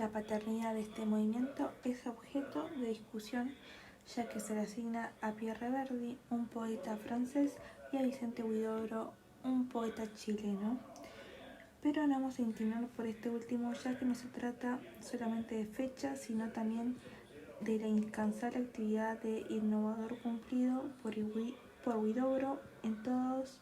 La paternidad de este movimiento es objeto de discusión, ya que se le asigna a Pierre Verdi, un poeta francés, y a Vicente Huidobro, un poeta chileno. Pero no vamos a inclinar por este último, ya que no se trata solamente de fechas, sino también de la incansable actividad de innovador cumplido por Huidobro en todas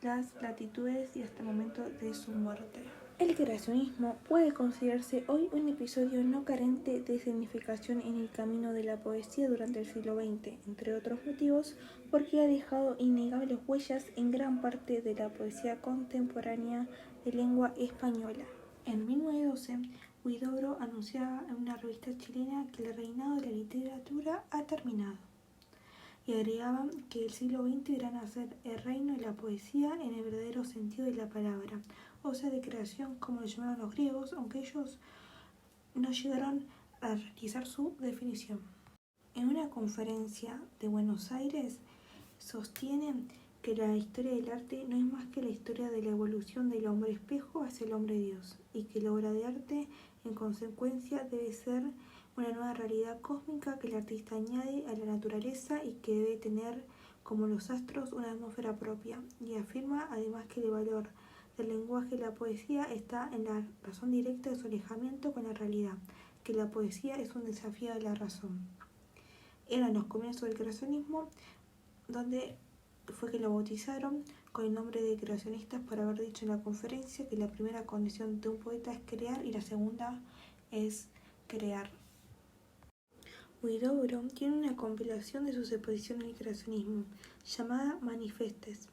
las latitudes y hasta el momento de su muerte. El creacionismo puede considerarse hoy un episodio no carente de significación en el camino de la poesía durante el siglo XX, entre otros motivos, porque ha dejado innegables huellas en gran parte de la poesía contemporánea de lengua española. En 1912, Huidobro anunciaba en una revista chilena que el reinado de la literatura ha terminado, y agregaban que el siglo XX irá a ser el reino de la poesía en el verdadero sentido de la palabra, o sea, de creación, como lo llamaron los griegos, aunque ellos no llegaron a realizar su definición. En una conferencia de Buenos Aires, sostienen que la historia del arte no es más que la historia de la evolución del hombre espejo hacia el hombre Dios, y que la obra de arte, en consecuencia, debe ser una nueva realidad cósmica que el artista añade a la naturaleza y que debe tener, como los astros, una atmósfera propia. Y afirma además que el valor del lenguaje de la poesía está en la razón directa de su alejamiento con la realidad, que la poesía es un desafío de la razón. Eran los comienzos del creacionismo, donde fue que lo bautizaron con el nombre de creacionistas por haber dicho en la conferencia que la primera condición de un poeta es crear y la segunda es crear. Huidobro tiene una compilación de sus exposiciones del creacionismo, llamada Manifestes,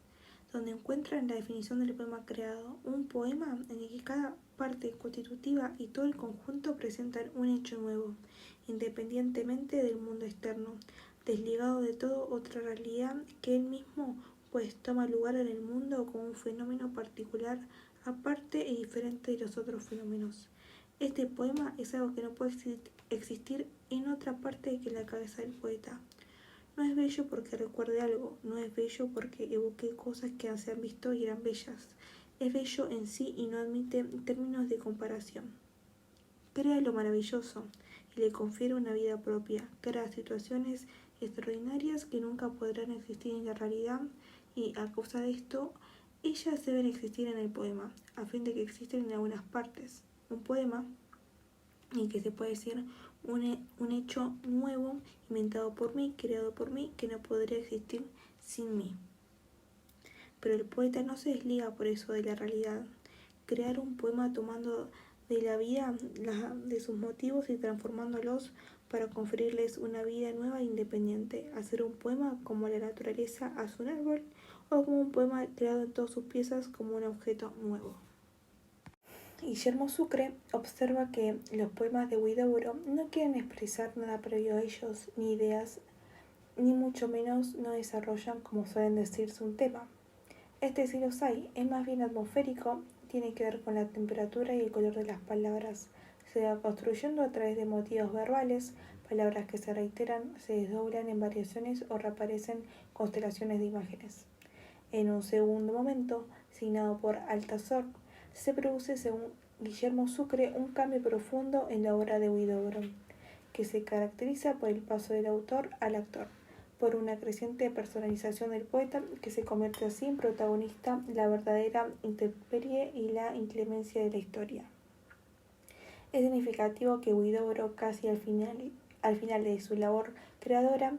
donde encuentran la definición del poema creado, un poema en el que cada parte constitutiva y todo el conjunto presentan un hecho nuevo, independientemente del mundo externo, desligado de toda otra realidad que él mismo, pues toma lugar en el mundo como un fenómeno particular, aparte y diferente de los otros fenómenos. Este poema es algo que no puede existir en otra parte que en la cabeza del poeta. No es bello porque recuerde algo, no es bello porque evoque cosas que se han visto y eran bellas. Es bello en sí y no admite términos de comparación. Crea lo maravilloso y le confiere una vida propia. Crea situaciones extraordinarias que nunca podrán existir en la realidad y, a causa de esto, ellas deben existir en el poema, a fin de que existen en algunas partes. Un poema en que se puede decir un hecho nuevo, inventado por mí, creado por mí, que no podría existir sin mí. Pero el poeta no se desliga por eso de la realidad. Crear un poema tomando de la vida, de sus motivos y transformándolos para conferirles una vida nueva e independiente. Hacer un poema como la naturaleza hace un árbol, o como un poema creado en todas sus piezas como un objeto nuevo. Guillermo Sucre observa que los poemas de Huidobro no quieren expresar nada previo a ellos, ni ideas, ni mucho menos no desarrollan, como suelen decirse, un tema. Este sí los hay, es más bien atmosférico, tiene que ver con la temperatura y el color de las palabras. Se va construyendo a través de motivos verbales, palabras que se reiteran, se desdoblan en variaciones o reaparecen constelaciones de imágenes. En un segundo momento, signado por Altazor, se produce, según Guillermo Sucre, un cambio profundo en la obra de Huidobro, que se caracteriza por el paso del autor al actor, por una creciente personalización del poeta, que se convierte así en protagonista la verdadera intemperie y la inclemencia de la historia. Es significativo que Huidobro, casi al final de su labor creadora,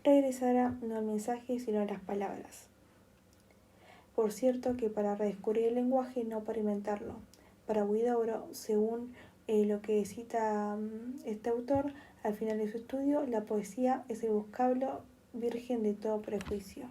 regresara no al mensaje sino a las palabras. Por cierto que para redescubrir el lenguaje, no para inventarlo. Para Huidobro, según lo que cita este autor, al final de su estudio, la poesía es el vocablo virgen de todo prejuicio.